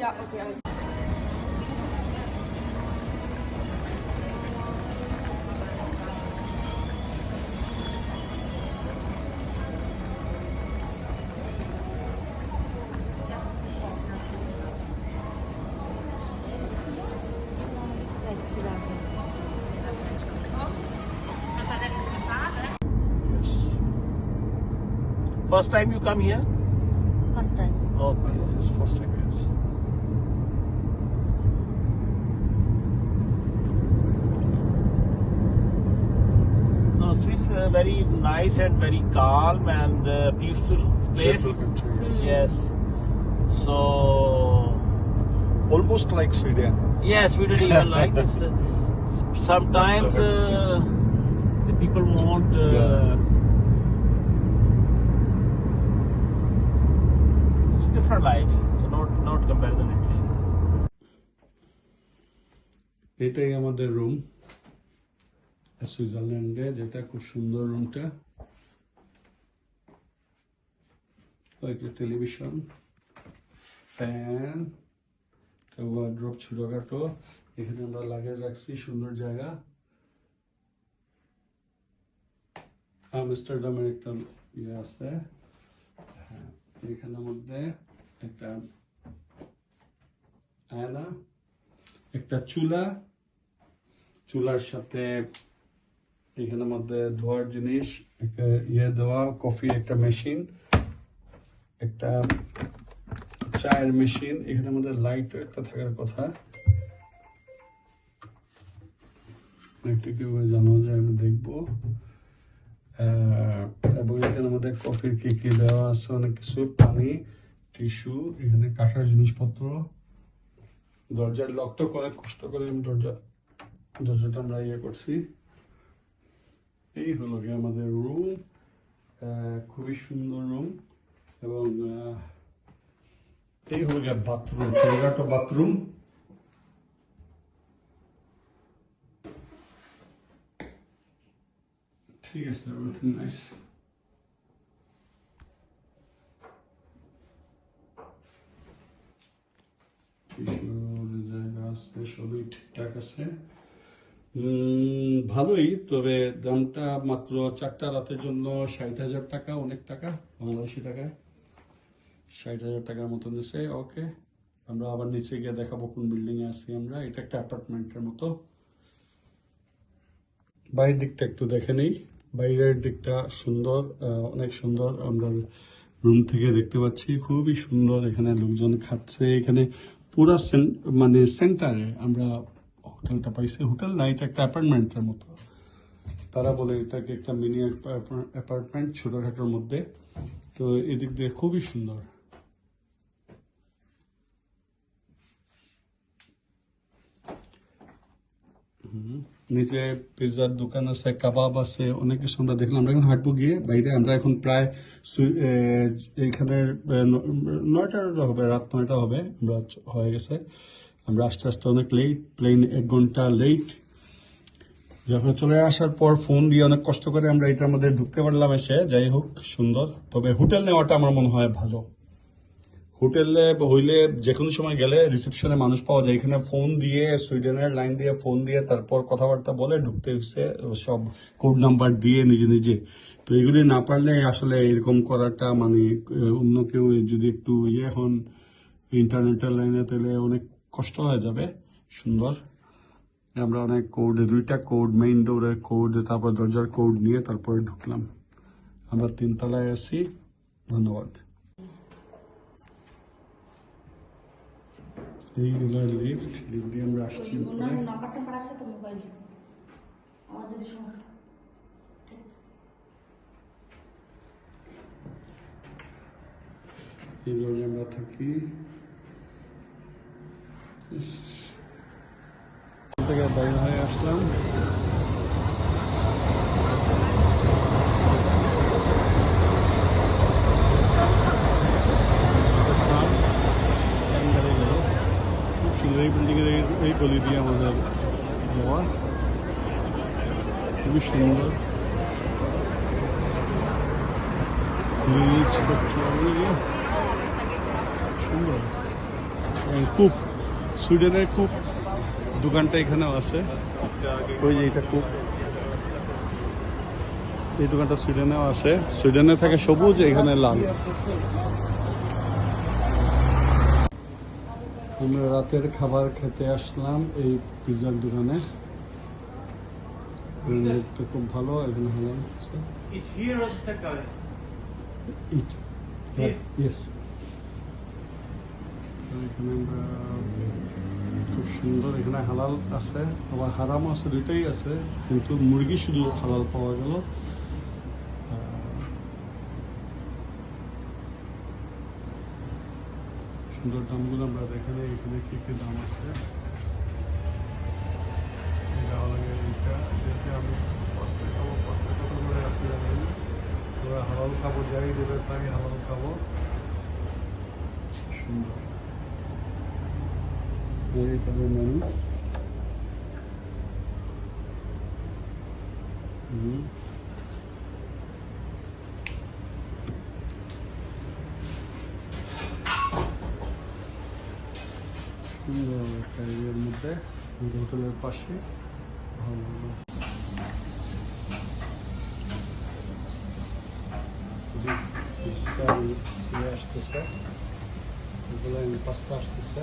Ja, okay. Also. First time you come here? First time. Okay, it's first time, yes. No, Swiss very nice and very calm and beautiful place. Beautiful country, yes. Yes. So Almost like Sweden. yes, we did even like this. Sometimes the people want. It's a different life, so not comparison Italy. এটাই আমাদের room সুইজারল্যান্ডে, যেটা খুব সুন্দর রুমটা। কয়েকটা television, fan, wardrobe ছোটখাটো। এখানে আমরা লাগেজ রাখছি, সুন্দর জায়গা। আমস্টারডামের একটা ইয়ে আছে, হ্যাঁ। এখানের মধ্যে একটা আয়না, একটা চুলা, চুলার সাথে এখানের মধ্যে ধোয়ার জিনিস, একটা ইয়ে দেওয়া, কফি একটা মেশিন, একটা চায়ের মেশিন। এখানের মধ্যে লাইট একটা থাকার কথা, একটু কি জানো যায় আমি দেখবো। এবং এখানের মধ্যে কফির কি কি দেওয়া আছে, অনেক কিছু, পানি, টিস্যু, এখানে কাটার জিনিসপত্র। দরজার লকটা অনেক কষ্ট করে আমি দরজাটা আমরা ইয়ে করছি। এই হলো গিয়ে আমাদের রুম, খুবই সুন্দর রুম। এবং এই হলো গিয়ে বাথরুম, ছোটখাটো বাথরুম। ঠিক আছে, এভরিথিং নাইস। জায়গা আছে, সবই ঠিকঠাক আছে। ভালোই, তবে দামটা মাত্র 4টা রাতের জন্য 60,000 টাকা, অনেক টাকা বাংলাদেশি টাকায়। 60,000 টাকার মতো নিচ্ছে। ওকে, আমরা আবার নিচে গিয়ে দেখাবো কোন বিল্ডিং এ আছি আমরা। এটা একটা অ্যাপার্টমেন্টের মতো। বাইরের দিকটা একটু দেখে নেই। বাইরের দিকটা সুন্দর, অনেক সুন্দর। আমরা রুম থেকে দেখতে পাচ্ছি, খুবই সুন্দর। এখানে লোকজন খাচ্ছে। এখানে পুরা মানে সেন্টারে আমরা হোটেলটা পাইছি। হোটেল না, এটা একটা অ্যাপার্টমেন্টের মতো। তারা বলে এটাকে একটা মিনি অ্যাপার্টমেন্ট, ছোটখাটোর মধ্যে। তো এদিক দিয়ে খুবই সুন্দর। নিচে পিৎজার দোকান আছে, কাবাব আছে, অনেক কিছু আমরা দেখলাম। আমরা এখন হাঁটবো গিয়ে বাইরে। আমরা এখন প্রায় এইখানে 9টা হবে, রাত 9টা হবে, আমরা হয়ে গেছে। আমরা আস্তে আস্তে অনেক লেট, প্লেন 1 ঘন্টা লেট। যখন চলে আসার পর ফোন দিয়ে অনেক কষ্ট করে আমরা এটার মধ্যে ঢুকতে পারলাম এসে। যাই হোক, সুন্দর। তবে হোটেল নেওয়াটা আমার মনে হয় ভালো। হোটেলে হইলে যে কোনো সময় গেলে রিসেপশনে মানুষ পাওয়া যায়। এখানে ফোন দিয়ে, সুইডেনের লাইন দিয়ে ফোন দিয়ে তারপর কথাবার্তা বলে ঢুকতে হচ্ছে, সব কোড নাম্বার দিয়ে নিজে নিজে। তো এগুলি না পারলে আসলে এরকম করাটা মানে অন্য কেউ যদি একটু এখন ইন্টারনেটের লাইনে তাহলে অনেক কষ্ট হয়ে যাবে। সুন্দর। আমরা অনেক কোড, 2টা কোড, মেইন ডোরের কোড, তারপর দরজার কোড নিয়ে তারপরে ঢুকলাম। আমরা 3 তলায় আছি। ধন্যবাদ। এইগুলো লিফট দিয়ে আমরা আসছি উপরে। নাম্বারটা পাঠাচ্ছে তো মোবাইল আমার যদি সমস্যা। এই দরজা আমরা থাকি। থেকে বাইরে হয়ে আসলাম। এই বিল্ডিং এর এই গলি দিয়ে আমাদের যাওয়া, খুবই সুন্দর। লিলিস ফ্যাক্টরি সুন্দর। কূপ, সুইডেনের কূপ দোকানটা এখানেও আছে। ওই যে এটা কূপ, এই দোকানটা সুইডেনেও আছে। সুইডেনে থাকে সবুজ, এখানে লাল। আমরা রাতের খাবার খেতে আসলাম এই পিৎজার দোকানে। তো খুব ভালো, এখানে হালাল আছে। Eat here or takeaway? Eat. Yes. এখানে আমরা খুব সুন্দর, এখানে হালাল আছে আবার হারামও আছে, দুইটাই আছে, কিন্তু মুরগি শুধু হালাল পাওয়া গেল। সুন্দর দামগুলো আমরা এখানে কি কি দাম আছে। এটা হলো এইটা, যেটা আমি 5 টাকা করে আসতে জানি। ওরা হালাল খাবো, যাই দেবে তাই হালাল খাবো। সুন্দর এইভাবে মেনু। সুন্দর একটা এরিয়ার মধ্যে, হোটেলের পাশে। ভালো ভালো আসতেছে, এগুলো পাস্তা আসতেছে।